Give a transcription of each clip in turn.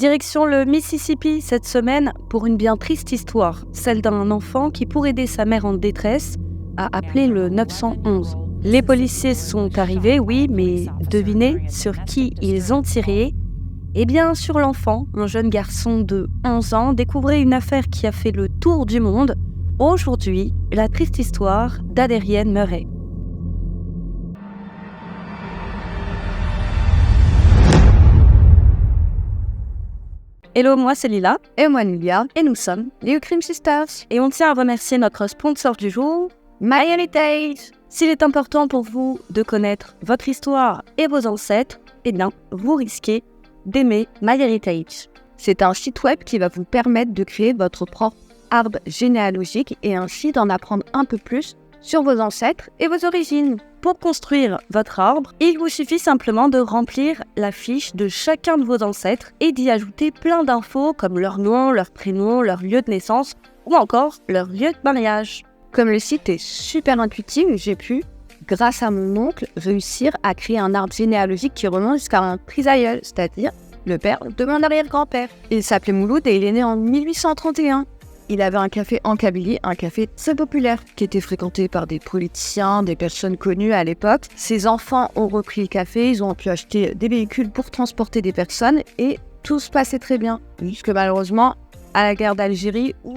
Direction le Mississippi cette semaine pour une bien triste histoire, celle d'un enfant qui, pour aider sa mère en détresse, a appelé le 911. Les policiers sont arrivés, oui, mais devinez sur qui ils ont tiré ? Eh bien, sur l'enfant, un jeune garçon de 11 ans. Découvrez une affaire qui a fait le tour du monde. Aujourd'hui, la triste histoire d'Adérienne Murray. Hello, moi c'est Lila. Et moi Lilia. Et nous sommes les Crime Sisters. Et on tient à remercier notre sponsor du jour, MyHeritage. S'il est important pour vous de connaître votre histoire et vos ancêtres, eh bien, vous risquez d'aimer MyHeritage. C'est un site web qui va vous permettre de créer votre propre arbre généalogique et ainsi d'en apprendre un peu plus sur vos ancêtres et vos origines. Pour construire votre arbre, il vous suffit simplement de remplir la fiche de chacun de vos ancêtres et d'y ajouter plein d'infos comme leur nom, leur prénom, leur lieu de naissance ou encore leur lieu de mariage. Comme le site est super intuitif, j'ai pu, grâce à mon oncle, réussir à créer un arbre généalogique qui remonte jusqu'à un trisaïeul, c'est-à-dire le père de mon arrière-grand-père. Il s'appelait Mouloud et il est né en 1831. Il avait un café en Kabylie, un café très populaire, qui était fréquenté par des politiciens, des personnes connues à l'époque. Ses enfants ont repris le café, ils ont pu acheter des véhicules pour transporter des personnes et tout se passait très bien. Jusque malheureusement, à la guerre d'Algérie, où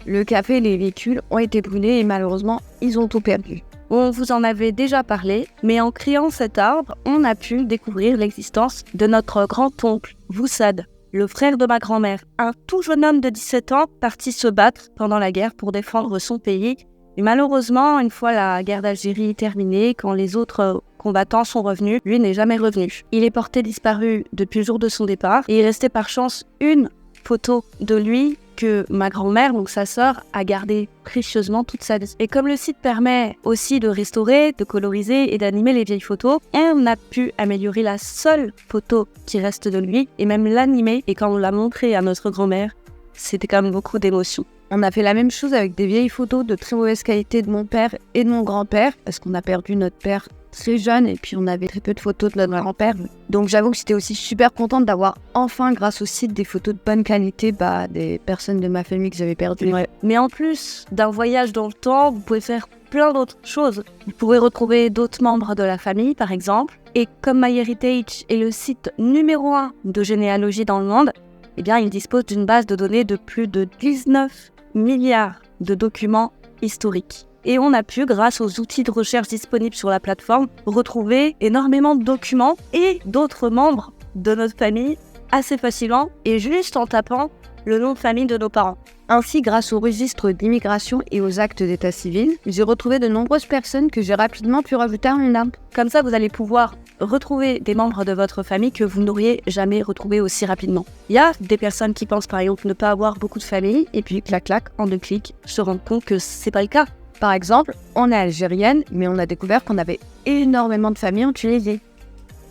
le café et les véhicules ont été brûlés et malheureusement, ils ont tout perdu. On vous en avait déjà parlé, mais en créant cet arbre, on a pu découvrir l'existence de notre grand-oncle, Voussad, le frère de ma grand-mère, un tout jeune homme de 17 ans parti se battre pendant la guerre pour défendre son pays. Et malheureusement, une fois la guerre d'Algérie terminée, quand les autres combattants sont revenus, lui n'est jamais revenu. Il est porté disparu depuis le jour de son départ et il restait par chance une photo de lui que ma grand-mère, donc sa sœur, a gardé précieusement toute sa vie. Et comme le site permet aussi de restaurer, de coloriser et d'animer les vieilles photos, on a pu améliorer la seule photo qui reste de lui et même l'animer. Et quand on l'a montré à notre grand-mère, c'était quand même beaucoup d'émotions. On a fait la même chose avec des vieilles photos de très mauvaise qualité de mon père et de mon grand-père, parce qu'on a perdu notre père très jeune et puis on avait très peu de photos de notre grand-père. Donc j'avoue que j'étais aussi super contente d'avoir enfin, grâce au site, des photos de bonne qualité des personnes de ma famille que j'avais perdues. Ouais. Mais en plus d'un voyage dans le temps, vous pouvez faire plein d'autres choses. Vous pouvez retrouver d'autres membres de la famille, par exemple. Et comme MyHeritage est le site numéro 1 de généalogie dans le monde, eh bien, il dispose d'une base de données de plus de 19 milliards de documents historiques. Et on a pu, grâce aux outils de recherche disponibles sur la plateforme, retrouver énormément de documents et d'autres membres de notre famille assez facilement et juste en tapant le nom de famille de nos parents. Ainsi, grâce au registre d'immigration et aux actes d'état civil, j'ai retrouvé de nombreuses personnes que j'ai rapidement pu rajouter à mon arbre. Comme ça, vous allez pouvoir retrouver des membres de votre famille que vous n'auriez jamais retrouvés aussi rapidement. Il y a des personnes qui pensent par exemple ne pas avoir beaucoup de famille et puis clac, en 2 clics, se rendent compte que c'est pas le cas. Par exemple, on est algérienne, mais on a découvert qu'on avait énormément de familles en Tunisie.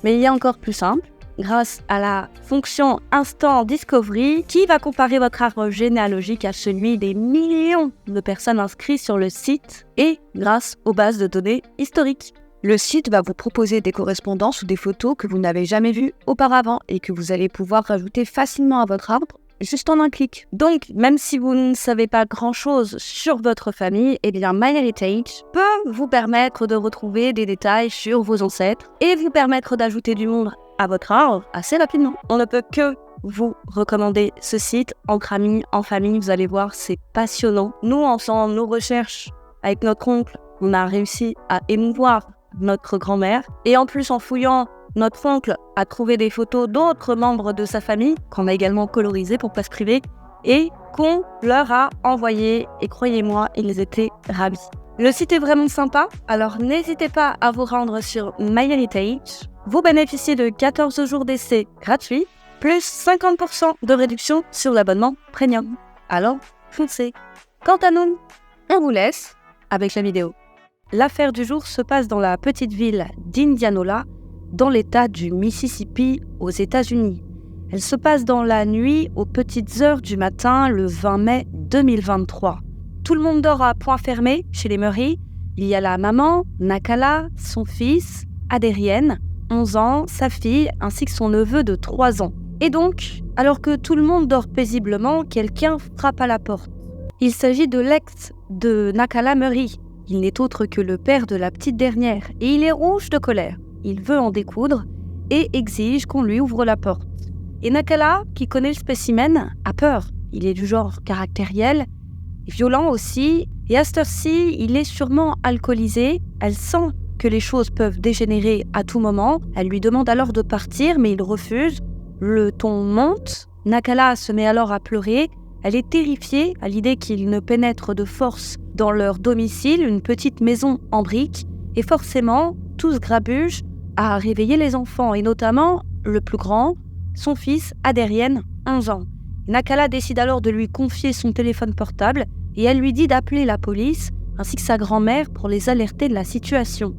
Mais il y a encore plus simple, grâce à la fonction Instant Discovery, qui va comparer votre arbre généalogique à celui des millions de personnes inscrites sur le site et grâce aux bases de données historiques. Le site va vous proposer des correspondances ou des photos que vous n'avez jamais vues auparavant et que vous allez pouvoir rajouter facilement à votre arbre juste en un clic. Donc, même si vous ne savez pas grand-chose sur votre famille, eh bien MyHeritage peut vous permettre de retrouver des détails sur vos ancêtres et vous permettre d'ajouter du monde à votre arbre assez rapidement. On ne peut que vous recommander ce site entre amis, en famille. Vous allez voir, c'est passionnant. Nous, en faisant nos recherches avec notre oncle, on a réussi à émouvoir notre grand-mère. Et en plus, en fouillant, notre oncle a trouvé des photos d'autres membres de sa famille qu'on a également colorisées pour pas se priver et qu'on leur a envoyées. Et croyez-moi, ils étaient ravis. Le site est vraiment sympa, alors n'hésitez pas à vous rendre sur MyHeritage. Vous bénéficiez de 14 jours d'essai gratuits, plus 50% de réduction sur l'abonnement premium. Alors, foncez. Quant à nous, on vous laisse avec la vidéo. L'affaire du jour se passe dans la petite ville d'Indianola, dans l'État du Mississippi, aux États-Unis. Elle se passe dans la nuit aux petites heures du matin, le 20 mai 2023. Tout le monde dort à point fermé chez les Murray. Il y a la maman, Nakala, son fils, Adérienne, 11 ans, sa fille, ainsi que son neveu de 3 ans. Et donc, Alors que tout le monde dort paisiblement, quelqu'un frappe à la porte. Il s'agit de l'ex de Nakala Murray. Il n'est autre que le père de la petite dernière, et il est rouge de colère. Il veut en découdre et exige qu'on lui ouvre la porte. Et Nakala, qui connaît le spécimen, a peur. Il est du genre caractériel, violent aussi, et à cette heure-ci, il est sûrement alcoolisé. Elle sent que les choses peuvent dégénérer à tout moment. Elle lui demande alors de partir, mais il refuse. Le ton monte. Nakala se met alors à pleurer. Elle est terrifiée à l'idée qu'il ne pénètre de force dans leur domicile, une petite maison en briques, et forcément, tout se grabuge à réveiller les enfants, et notamment le plus grand, son fils Aderian, 11 ans. Nakala décide alors de lui confier son téléphone portable et elle lui dit d'appeler la police ainsi que sa grand-mère pour les alerter de la situation.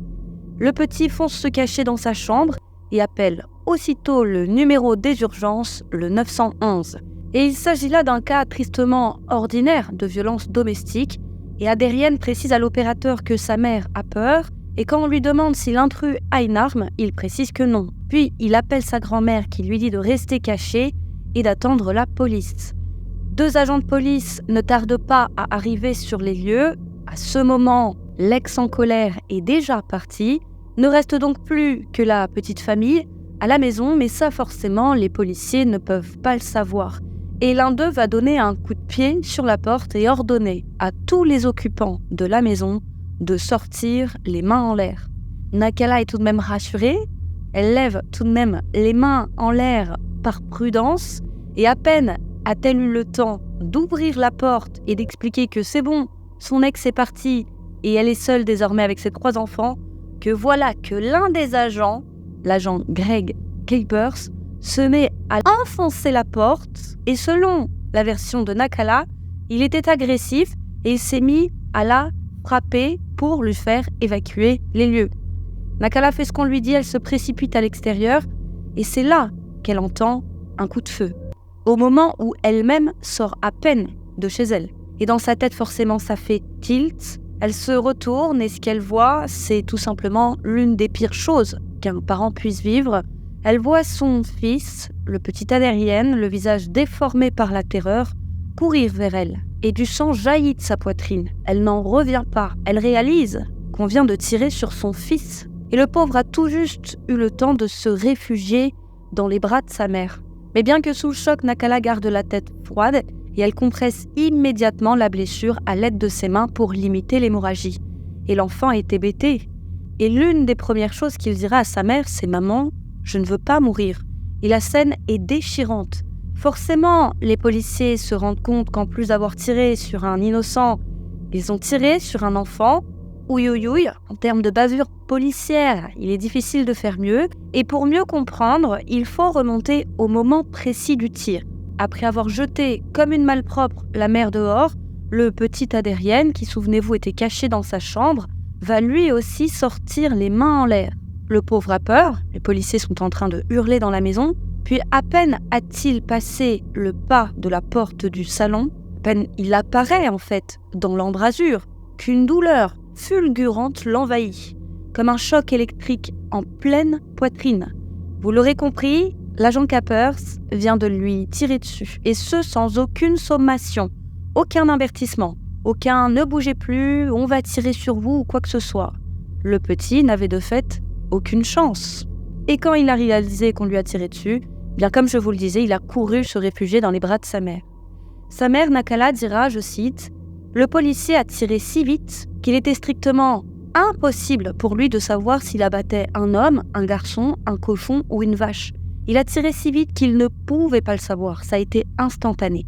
Le petit fonce se cacher dans sa chambre et appelle aussitôt le numéro des urgences, le 911. Et il s'agit là d'un cas tristement ordinaire de violence domestique, et Aderian précise à l'opérateur que sa mère a peur, et quand on lui demande si l'intrus a une arme, il précise que non. Puis il appelle sa grand-mère qui lui dit de rester cachée et d'attendre la police. 2 agents de police ne tardent pas à arriver sur les lieux. À ce moment, l'ex en colère est déjà parti. Ne reste donc plus que la petite famille à la maison, mais ça forcément, les policiers ne peuvent pas le savoir. Et l'un d'eux va donner un coup de pied sur la porte et ordonner à tous les occupants de la maison de sortir les mains en l'air. Nakala est tout de même rassurée. Elle lève tout de même les mains en l'air par prudence, et à peine a-t-elle eu le temps d'ouvrir la porte et d'expliquer que c'est bon, son ex est parti et elle est seule désormais avec ses 3 enfants, que voilà que l'un des agents, l'agent Greg Capers, se met à enfoncer la porte, et selon la version de Nakala, il était agressif et il s'est mis à la frapper pour lui faire évacuer les lieux. Nakala fait ce qu'on lui dit, elle se précipite à l'extérieur et c'est là qu'elle entend un coup de feu, au moment où elle-même sort à peine de chez elle. Et dans sa tête, forcément, ça fait tilt. Elle se retourne et ce qu'elle voit, c'est tout simplement l'une des pires choses qu'un parent puisse vivre. Elle voit son fils, le petit Aderian, le visage déformé par la terreur, courir vers elle. Et du sang jaillit de sa poitrine. Elle n'en revient pas. Elle réalise qu'on vient de tirer sur son fils. Et le pauvre a tout juste eu le temps de se réfugier dans les bras de sa mère. Mais bien que sous le choc, Nakala garde la tête froide et elle compresse immédiatement la blessure à l'aide de ses mains pour limiter l'hémorragie. Et l'enfant est hébété. Et l'une des premières choses qu'il dira à sa mère, c'est « Maman, je ne veux pas mourir ». Et la scène est déchirante. Forcément, les policiers se rendent compte qu'en plus d'avoir tiré sur un innocent, ils ont tiré sur un enfant. Ouïe, en termes de bavure policière, il est difficile de faire mieux. Et pour mieux comprendre, il faut remonter au moment précis du tir. Après avoir jeté comme une malpropre la mère dehors, le petit Aderian, qui souvenez-vous était caché dans sa chambre, va lui aussi sortir les mains en l'air. Le pauvre a peur, les policiers sont en train de hurler dans la maison, puis à peine a-t-il passé le pas de la porte du salon, à peine il apparaît en fait dans l'embrasure, qu'une douleur fulgurante l'envahit, comme un choc électrique en pleine poitrine. Vous l'aurez compris, l'agent Capers vient de lui tirer dessus, et ce sans aucune sommation, aucun avertissement, aucun « ne bougez plus, on va tirer sur vous » ou quoi que ce soit. Le petit n'avait de fait aucune chance. Et quand il a réalisé qu'on lui a tiré dessus, bien comme je vous le disais, il a couru se réfugier dans les bras de sa mère. Sa mère, Nakala, dira, je cite, « Le policier a tiré si vite qu'il était strictement impossible pour lui de savoir s'il abattait un homme, un garçon, un cochon ou une vache. Il a tiré si vite qu'il ne pouvait pas le savoir, ça a été instantané. »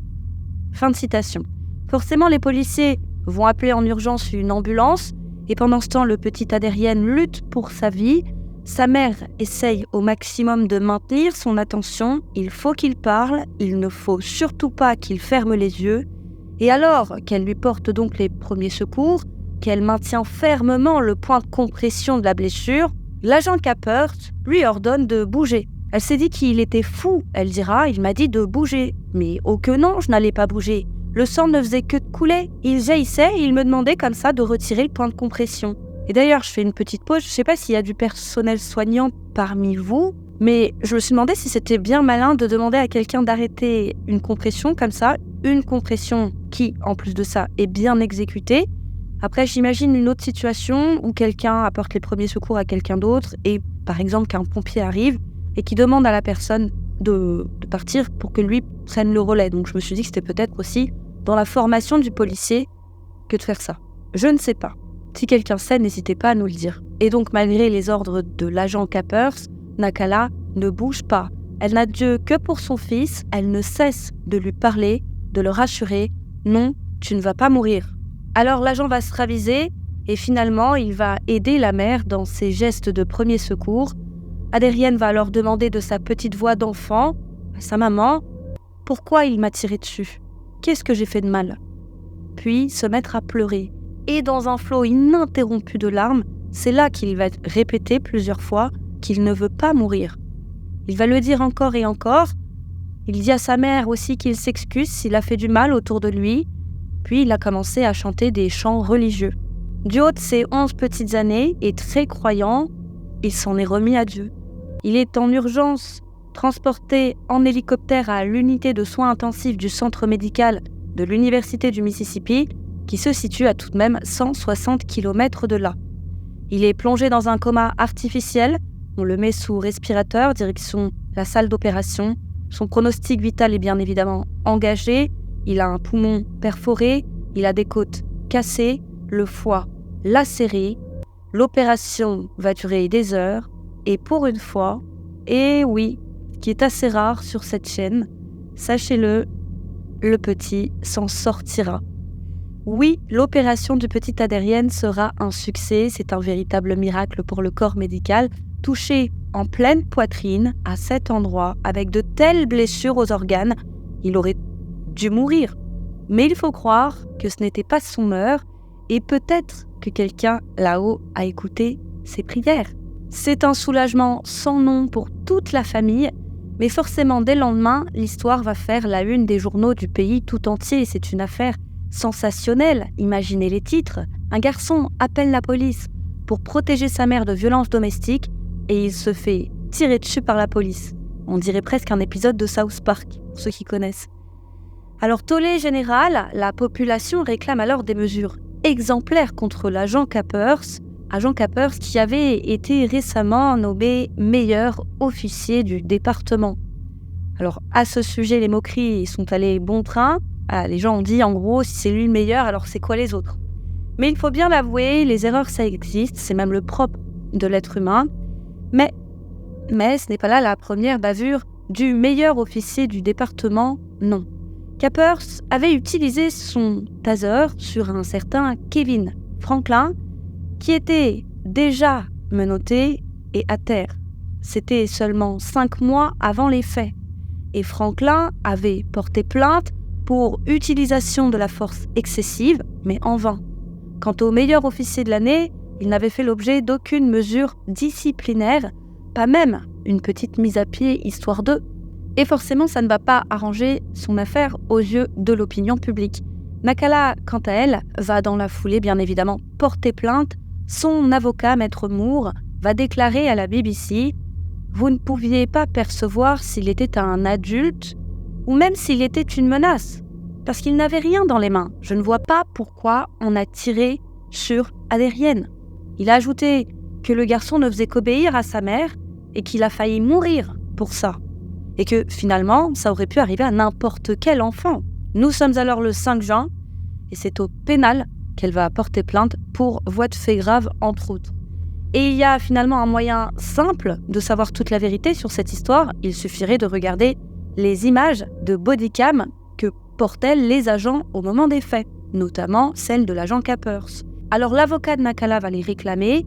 Fin de citation. Forcément, les policiers vont appeler en urgence une ambulance, et pendant ce temps, le petit Aderian lutte pour sa vie. Sa mère essaye au maximum de maintenir son attention. Il faut qu'il parle, il ne faut surtout pas qu'il ferme les yeux. Et alors qu'elle lui porte donc les premiers secours, qu'elle maintient fermement le point de compression de la blessure, l'agent Capers lui ordonne de bouger. Elle s'est dit qu'il était fou, elle dira, il m'a dit de bouger. Mais oh que non, je n'allais pas bouger. Le sang ne faisait que de couler, il jaillissait et il me demandait comme ça de retirer le point de compression. Et d'ailleurs, je fais une petite pause, je ne sais pas s'il y a du personnel soignant parmi vous, mais je me suis demandé si c'était bien malin de demander à quelqu'un d'arrêter une compression comme ça, une compression qui, en plus de ça, est bien exécutée. Après, j'imagine une autre situation où quelqu'un apporte les premiers secours à quelqu'un d'autre et, par exemple, qu'un pompier arrive et qui demande à la personne de partir pour que lui prenne le relais. Donc je me suis dit que c'était peut-être aussi dans la formation du policier que de faire ça. Je ne sais pas. Si quelqu'un sait, n'hésitez pas à nous le dire. Et donc, malgré les ordres de l'agent Capers, Nakala ne bouge pas. Elle n'a Dieu que pour son fils, elle ne cesse de lui parler, de le rassurer. Non, tu ne vas pas mourir. Alors l'agent va se raviser et finalement, il va aider la mère dans ses gestes de premier secours. Adérienne va alors demander de sa petite voix d'enfant à sa maman « Pourquoi il m'a tiré dessus ? Qu'est-ce que j'ai fait de mal ?» Puis se mettre à pleurer. Et dans un flot ininterrompu de larmes, c'est là qu'il va répéter plusieurs fois qu'il ne veut pas mourir. Il va le dire encore et encore. Il dit à sa mère aussi qu'il s'excuse s'il a fait du mal autour de lui. Puis il a commencé à chanter des chants religieux. Du haut de ses 11 petites années et très croyant, il s'en est remis à Dieu. Il est en urgence, transporté en hélicoptère à l'unité de soins intensifs du centre médical de l'Université du Mississippi, qui se situe à tout de même 160 km de là. Il est plongé dans un coma artificiel, on le met sous respirateur, direction la salle d'opération. Son pronostic vital est bien évidemment engagé, il a un poumon perforé, il a des côtes cassées, le foie lacéré. L'opération va durer des heures, et pour une fois, et oui, qui est assez rare sur cette chaîne, sachez-le, le petit s'en sortira. Oui, l'opération du petit Adérienne sera un succès, c'est un véritable miracle pour le corps médical, touché en pleine poitrine, à cet endroit, avec de telles blessures aux organes, il aurait dû mourir. Mais il faut croire que ce n'était pas son heure, et peut-être que quelqu'un là-haut a écouté ses prières. C'est un soulagement sans nom pour toute la famille, mais forcément dès le lendemain, l'histoire va faire la une des journaux du pays tout entier. C'est une affaire sensationnelle, imaginez les titres. Un garçon appelle la police pour protéger sa mère de violences domestiques et il se fait tirer dessus par la police. On dirait presque un épisode de South Park, pour ceux qui connaissent. Alors tollé général, la population réclame alors des mesures exemplaires contre l'agent Capers qui avait été récemment nommé meilleur officier du département. Alors à ce sujet, les moqueries sont allées bon train. Les gens ont dit en gros, si c'est lui le meilleur, alors c'est quoi les autres ? Mais il faut bien l'avouer, les erreurs ça existe, c'est même le propre de l'être humain. Mais ce n'est pas là la première bavure du meilleur officier du département, non. Capers avait utilisé son taser sur un certain Kevin Franklin, qui était déjà menotté et à terre. C'était seulement 5 mois avant les faits. Et Franklin avait porté plainte pour utilisation de la force excessive, mais en vain. Quant au meilleur officier de l'année, il n'avait fait l'objet d'aucune mesure disciplinaire, pas même une petite mise à pied histoire d'eux. Et forcément, ça ne va pas arranger son affaire aux yeux de l'opinion publique. Nakala, quant à elle, va dans la foulée, bien évidemment, porter plainte. Son avocat, Maître Moore, va déclarer à la BBC « Vous ne pouviez pas percevoir s'il était un adulte ou même s'il était une menace, parce qu'il n'avait rien dans les mains. Je ne vois pas pourquoi on a tiré sur Adérienne. » Il a ajouté que le garçon ne faisait qu'obéir à sa mère et qu'il a failli mourir pour ça. Et que finalement, ça aurait pu arriver à n'importe quel enfant. Nous sommes alors le 5 juin et c'est au pénal qu'elle va porter plainte pour voies de fait grave, entre autres. Et il y a finalement un moyen simple de savoir toute la vérité sur cette histoire. Il suffirait de regarder les images de bodycam que portaient les agents au moment des faits, notamment celle de l'agent Capers. Alors l'avocat de Nakala va les réclamer,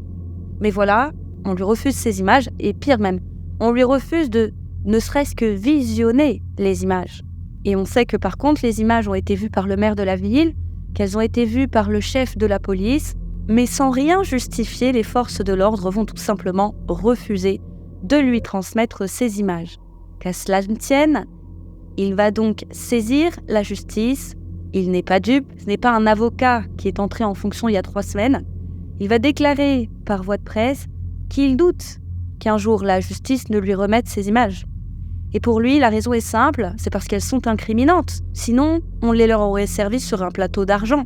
mais voilà, on lui refuse ces images, et pire même, on lui refuse de ne serait-ce que visionner les images. Et on sait que par contre, les images ont été vues par le maire de la ville, qu'elles ont été vues par le chef de la police, mais sans rien justifier, les forces de l'ordre vont tout simplement refuser de lui transmettre ces images. Qu'à cela ne tienne, il va donc saisir la justice. Il n'est pas dupe, ce n'est pas un avocat qui est entré en fonction il y a 3 semaines. Il va déclarer par voie de presse qu'il doute qu'un jour la justice ne lui remette ces images. Et pour lui, la raison est simple, c'est parce qu'elles sont incriminantes. Sinon, on les leur aurait servi sur un plateau d'argent.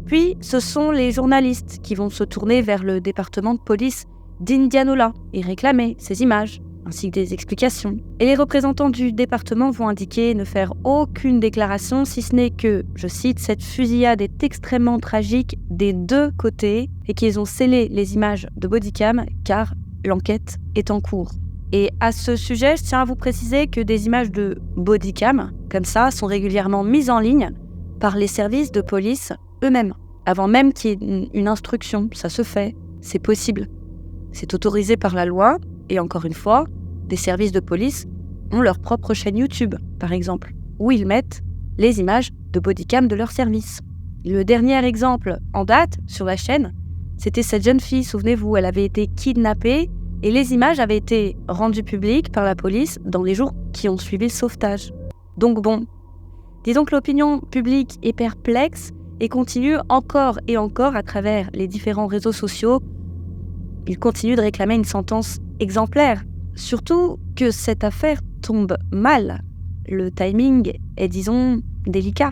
Puis, ce sont les journalistes qui vont se tourner vers le département de police d'Indianola et réclamer ces images, ainsi que des explications. Et les représentants du département vont indiquer ne faire aucune déclaration, si ce n'est que, je cite, « cette fusillade est extrêmement tragique des deux côtés » et qu'ils ont scellé les images de bodycam car l'enquête est en cours. Et à ce sujet, je tiens à vous préciser que des images de bodycam, comme ça, sont régulièrement mises en ligne par les services de police eux-mêmes. Avant même qu'il y ait une instruction, ça se fait, c'est possible. C'est autorisé par la loi, et encore une fois, des services de police ont leur propre chaîne YouTube, par exemple, où ils mettent les images de bodycam de leur service. Le dernier exemple en date sur la chaîne, c'était cette jeune fille, souvenez-vous, elle avait été kidnappée, et les images avaient été rendues publiques par la police dans les jours qui ont suivi le sauvetage. Donc bon, disons que l'opinion publique est perplexe et continue encore et encore à travers les différents réseaux sociaux. Il continue de réclamer une sentence exemplaire. Surtout que cette affaire tombe mal. Le timing est, disons, délicat.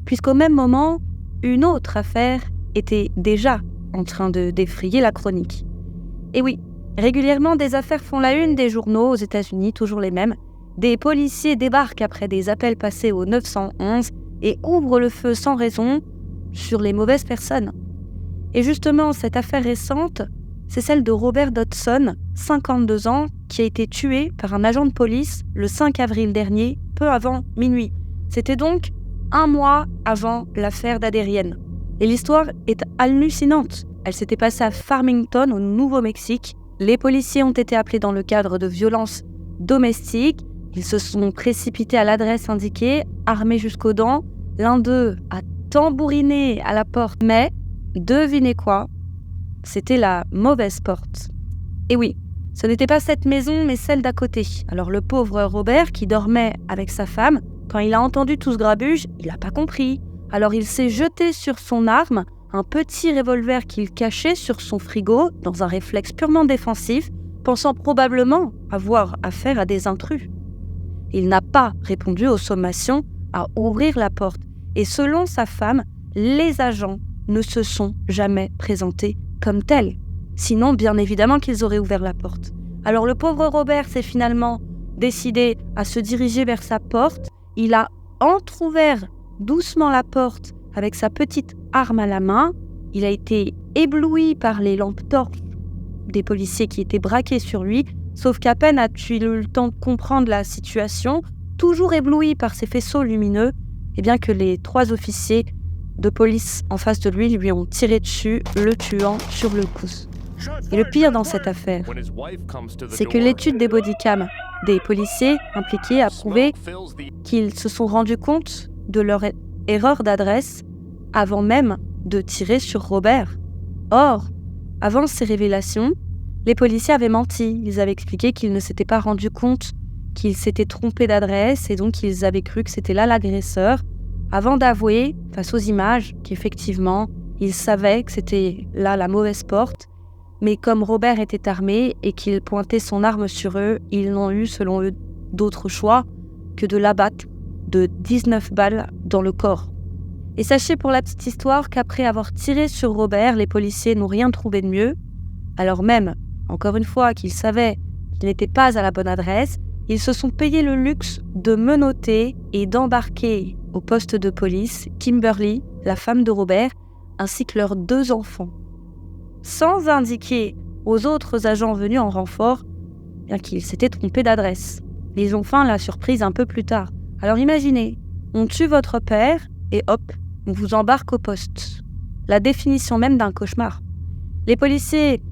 Puisqu'au même moment, une autre affaire était déjà en train de défrayer la chronique. Et oui, régulièrement, des affaires font la une des journaux aux États-Unis, toujours les mêmes. Des policiers débarquent après des appels passés au 911 et ouvrent le feu sans raison sur les mauvaises personnes. Et justement, cette affaire récente, c'est celle de Robert Dodson, 52 ans, qui a été tué par un agent de police le 5 avril dernier, peu avant minuit. C'était donc un mois avant l'affaire d'Adérienne. Et l'histoire est hallucinante. Elle s'était passée à Farmington, au Nouveau-Mexique. Les policiers ont été appelés dans le cadre de violences domestiques. Ils se sont précipités à l'adresse indiquée, armés jusqu'aux dents. L'un d'eux a tambouriné à la porte, mais devinez quoi ? C'était la mauvaise porte. Et oui, ce n'était pas cette maison, mais celle d'à côté. Alors le pauvre Robert, qui dormait avec sa femme, quand il a entendu tout ce grabuge, il n'a pas compris. Alors il s'est jeté sur son arme, un petit revolver qu'il cachait sur son frigo, dans un réflexe purement défensif, pensant probablement avoir affaire à des intrus. Il n'a pas répondu aux sommations à ouvrir la porte. Et selon sa femme, les agents ne se sont jamais présentés comme tels. Sinon, bien évidemment qu'ils auraient ouvert la porte. Alors le pauvre Robert s'est finalement décidé à se diriger vers sa porte. Il a entrouvert doucement la porte avec sa petite arme à la main. Il a été ébloui par les lampes torches des policiers qui étaient braqués sur lui, sauf qu'à peine a-t-il eu le temps de comprendre la situation, toujours ébloui par ces faisceaux lumineux, et bien que les 3 officiers de police en face de lui ont tiré dessus, le tuant sur le pouce. Et le pire dans cette affaire, c'est que l'étude des bodycams des policiers impliqués a prouvé qu'ils se sont rendus compte de leur erreur d'adresse avant même de tirer sur Robert. Or, avant ces révélations, les policiers avaient menti. Ils avaient expliqué qu'ils ne s'étaient pas rendus compte qu'ils s'étaient trompés d'adresse et donc ils avaient cru que c'était là l'agresseur, avant d'avouer, face aux images, qu'effectivement, ils savaient que c'était là la mauvaise porte, mais comme Robert était armé et qu'il pointait son arme sur eux, ils n'ont eu, selon eux, d'autre choix que de l'abattre de 19 balles dans le corps. Et sachez pour la petite histoire qu'après avoir tiré sur Robert, les policiers n'ont rien trouvé de mieux, alors même, encore une fois, qu'ils savaient qu'il n'était pas à la bonne adresse, ils se sont payés le luxe de menotter et d'embarquer au poste de police Kimberly, la femme de Robert, ainsi que leurs 2 enfants, sans indiquer aux autres agents venus en renfort bien qu'ils s'étaient trompés d'adresse. Ils ont faim la surprise un peu plus tard. Alors imaginez, on tue votre père et hop, on vous embarque au poste. La définition même d'un cauchemar. Les policiers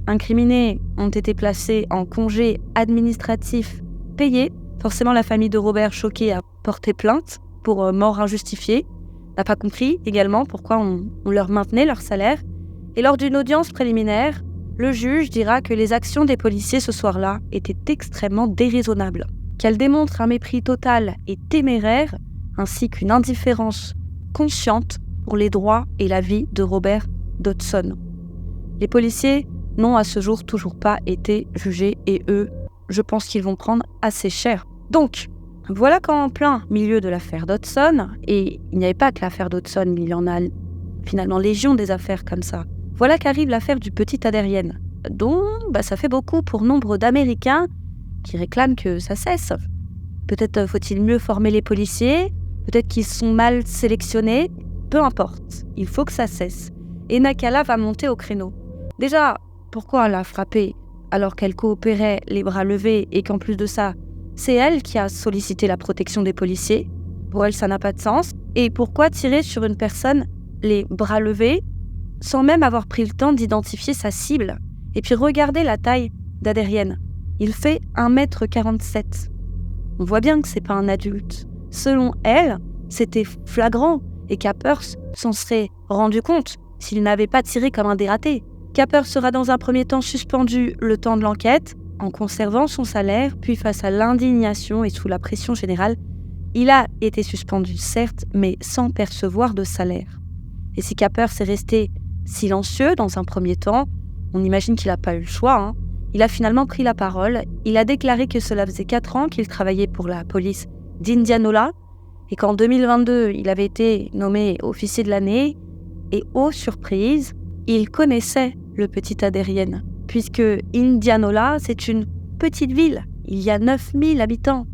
incriminés ont été placés en congé administratif payé. Forcément, la famille de Robert, choquée, a porté plainte pour mort injustifiée. N'a pas compris également pourquoi on leur maintenait leur salaire. Et lors d'une audience préliminaire, le juge dira que les actions des policiers ce soir-là étaient extrêmement déraisonnables, qu'elles démontrent un mépris total et téméraire, ainsi qu'une indifférence consciente pour les droits et la vie de Robert Dodson. Les policiers n'ont à ce jour toujours pas été jugés et eux, je pense qu'ils vont prendre assez cher. Donc, voilà qu'en plein milieu de l'affaire Dodson, et il n'y avait pas que l'affaire Dodson, mais il y en a finalement légion des affaires comme ça, voilà qu'arrive l'affaire du petit Adrien, dont ça fait beaucoup pour nombre d'Américains qui réclament que ça cesse. Peut-être faut-il mieux former les policiers, peut-être qu'ils sont mal sélectionnés, peu importe, il faut que ça cesse. Et Nakala va monter au créneau. Déjà, pourquoi elle l'a frappé alors qu'elle coopérait les bras levés et qu'en plus de ça, c'est elle qui a sollicité la protection des policiers? Pour elle, ça n'a pas de sens. Et pourquoi tirer sur une personne les bras levés sans même avoir pris le temps d'identifier sa cible? Et puis regardez la taille d'Adrien. Il fait 1m47. On voit bien que c'est pas un adulte. Selon elle, c'était flagrant et Capers s'en serait rendu compte s'il n'avait pas tiré comme un dératé. Capers sera dans un premier temps suspendu le temps de l'enquête, en conservant son salaire, puis face à l'indignation et sous la pression générale, il a été suspendu certes, mais sans percevoir de salaire. Et si Capers est resté silencieux dans un premier temps, on imagine qu'il n'a pas eu le choix, il a finalement pris la parole, il a déclaré que cela faisait 4 ans qu'il travaillait pour la police d'Indianola, et qu'en 2022, il avait été nommé officier de l'année, et aux surprises, il connaissait le petit Adrien, puisque Indianola, c'est une petite ville, il y a 9000 habitants.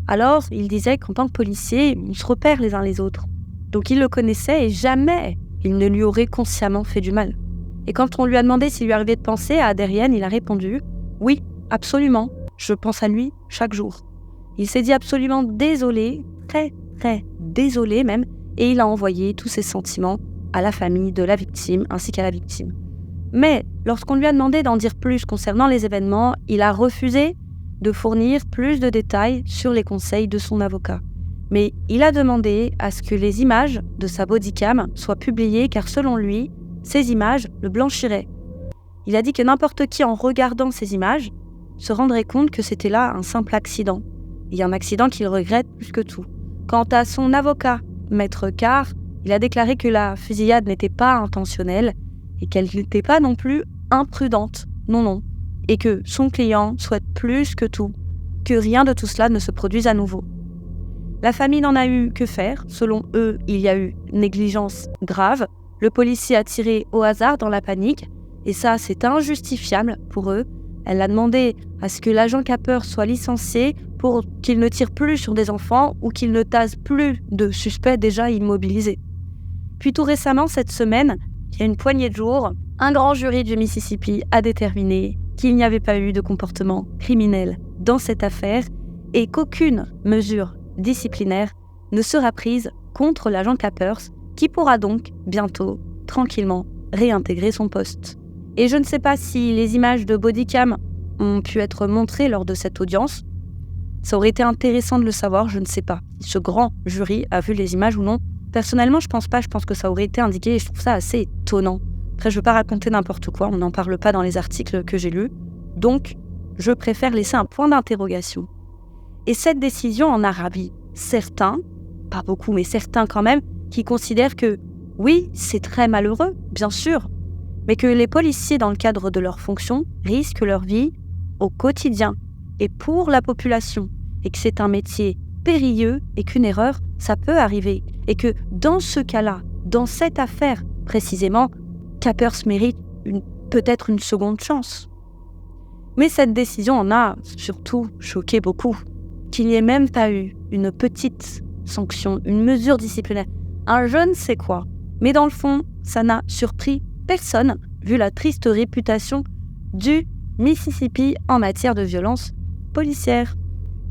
Alors, il disait qu'en tant que policier, on se repère les uns les autres. Donc il le connaissait et jamais il ne lui aurait consciemment fait du mal. Et quand on lui a demandé s'il lui arrivait de penser à Adrien, il a répondu « Oui, absolument, je pense à lui chaque jour ». Il s'est dit absolument désolé, très désolé même, et il a envoyé tous ses sentiments à la famille de la victime ainsi qu'à la victime. Mais lorsqu'on lui a demandé d'en dire plus concernant les événements, il a refusé de fournir plus de détails sur les conseils de son avocat. Mais il a demandé à ce que les images de sa bodycam soient publiées car selon lui, ces images le blanchiraient. Il a dit que n'importe qui en regardant ces images se rendrait compte que c'était là un simple accident. Et un accident qu'il regrette plus que tout. Quant à son avocat, Maître Carr, il a déclaré que la fusillade n'était pas intentionnelle et qu'elle n'était pas non plus imprudente. Non. Et que son client souhaite plus que tout que rien de tout cela ne se produise à nouveau. La famille n'en a eu que faire. Selon eux, il y a eu négligence grave. Le policier a tiré au hasard dans la panique. Et ça, c'est injustifiable pour eux. Elle a demandé à ce que l'agent Capers soit licencié pour qu'il ne tire plus sur des enfants ou qu'il ne tase plus de suspects déjà immobilisés. Puis tout récemment, cette semaine, il y a une poignée de jours, un grand jury du Mississippi a déterminé qu'il n'y avait pas eu de comportement criminel dans cette affaire et qu'aucune mesure disciplinaire ne sera prise contre l'agent Capers qui pourra donc bientôt, tranquillement, réintégrer son poste. Et je ne sais pas si les images de bodycam ont pu être montrées lors de cette audience. Ça aurait été intéressant de le savoir, je ne sais pas si ce grand jury a vu les images ou non. Personnellement, je pense pas, je pense que ça aurait été indiqué et je trouve ça assez étonnant. Après, je veux pas raconter n'importe quoi, on n'en parle pas dans les articles que j'ai lus. Donc, je préfère laisser un point d'interrogation. Et cette décision en a ravi certains, pas beaucoup, mais certains quand même, qui considèrent que, oui, c'est très malheureux, bien sûr, mais que les policiers, dans le cadre de leur fonction, risquent leur vie au quotidien et pour la population, et que c'est un métier périlleux et qu'une erreur, ça peut arriver. Et que dans ce cas-là, dans cette affaire précisément, Capers mérite peut-être une seconde chance. Mais cette décision en a surtout choqué beaucoup. Qu'il n'y ait même pas eu une petite sanction, une mesure disciplinaire, un je ne sais quoi. Mais dans le fond, ça n'a surpris personne, vu la triste réputation du Mississippi en matière de violence policière.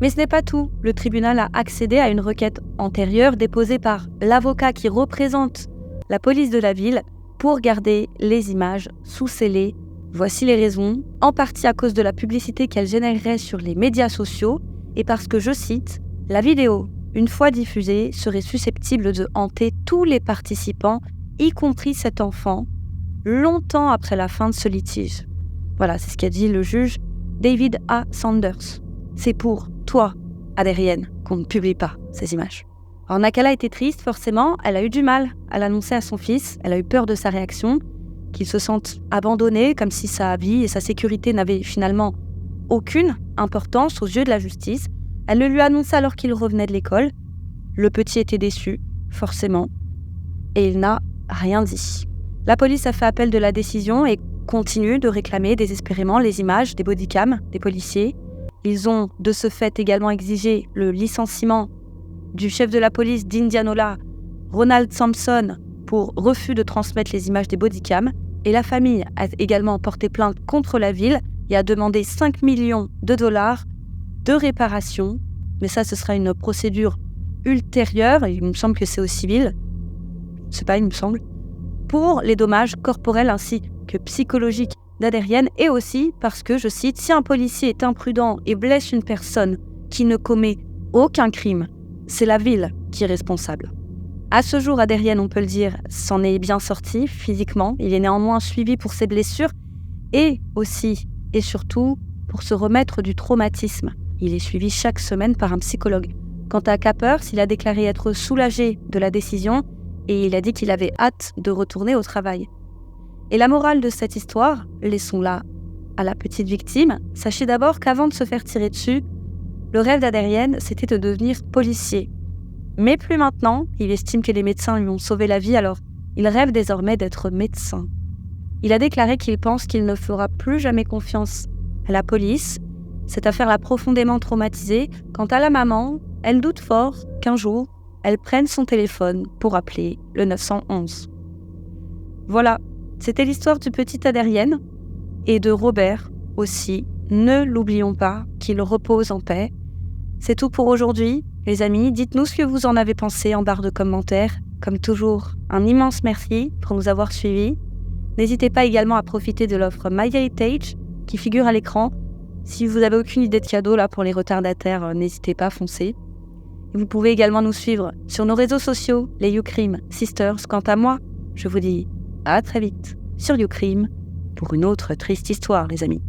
Mais ce n'est pas tout. Le tribunal a accédé à une requête antérieure déposée par l'avocat qui représente la police de la ville pour garder les images sous scellé. Voici les raisons, en partie à cause de la publicité qu'elle générerait sur les médias sociaux et parce que, je cite, « La vidéo, une fois diffusée, serait susceptible de hanter tous les participants, y compris cet enfant, longtemps après la fin de ce litige. » Voilà, c'est ce qu'a dit le juge David A. Sanders. C'est pour toi, Adrien, qu'on ne publie pas ces images. Alors Nakala était triste, forcément, elle a eu du mal à l'annoncer à son fils, elle a eu peur de sa réaction. qu'il se sente abandonné, comme si sa vie et sa sécurité n'avaient finalement aucune importance aux yeux de la justice. Elle le lui annonça alors qu'il revenait de l'école. Le petit était déçu, forcément, et il n'a rien dit. La police a fait appel de la décision et continue de réclamer désespérément les images des bodycams des policiers. Ils ont de ce fait également exigé le licenciement du chef de la police d'Indianola, Ronald Sampson, pour refus de transmettre les images des bodycams. Et la famille a également porté plainte contre la ville et a demandé 5 millions de dollars de réparation. Mais ça, ce sera une procédure ultérieure, il me semble que c'est au civil. C'est pas, il me semble. Pour les dommages corporels ainsi que psychologiques d'Adérienne, et aussi parce que, je cite, « Si un policier est imprudent et blesse une personne qui ne commet aucun crime, c'est la ville qui est responsable. » À ce jour, Adérienne, on peut le dire, s'en est bien sorti physiquement. Il est néanmoins suivi pour ses blessures et aussi et surtout pour se remettre du traumatisme. Il est suivi chaque semaine par un psychologue. Quant à Capers, il a déclaré être soulagé de la décision et il a dit qu'il avait hâte de retourner au travail. Et la morale de cette histoire, laissons-la à la petite victime. Sachez d'abord qu'avant de se faire tirer dessus, le rêve d'Adérienne, c'était de devenir policier. Mais plus maintenant, il estime que les médecins lui ont sauvé la vie, alors il rêve désormais d'être médecin. Il a déclaré qu'il pense qu'il ne fera plus jamais confiance à la police. Cette affaire l'a profondément traumatisé. Quant à la maman, elle doute fort qu'un jour, elle prenne son téléphone pour appeler le 911. Voilà, c'était l'histoire du petit Adérienne et de Robert aussi. Ne l'oublions pas, qu'il repose en paix. C'est tout pour aujourd'hui, les amis. Dites-nous ce que vous en avez pensé en barre de commentaires. Comme toujours, un immense merci pour nous avoir suivis. N'hésitez pas également à profiter de l'offre MyHeritage qui figure à l'écran. Si vous n'avez aucune idée de cadeau là pour les retardataires, n'hésitez pas à foncer. Et vous pouvez également nous suivre sur nos réseaux sociaux, les YouCrime Sisters. Quant à moi, je vous dis à très vite sur YouCrime pour une autre triste histoire, les amis.